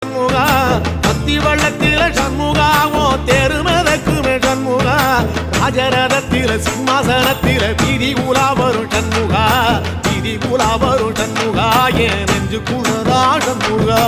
சண்முகா பக்தி வள்ளத்தில சண்முகாவோ தெருமதக்குமே சண்முகா ராஜரதத்தில சிம்மாசனத்தில வீதி உலா வரும் சண்முகா வீதி உலா வரும் சண்முகா என் நெஞ்சு குளரா சண்முகா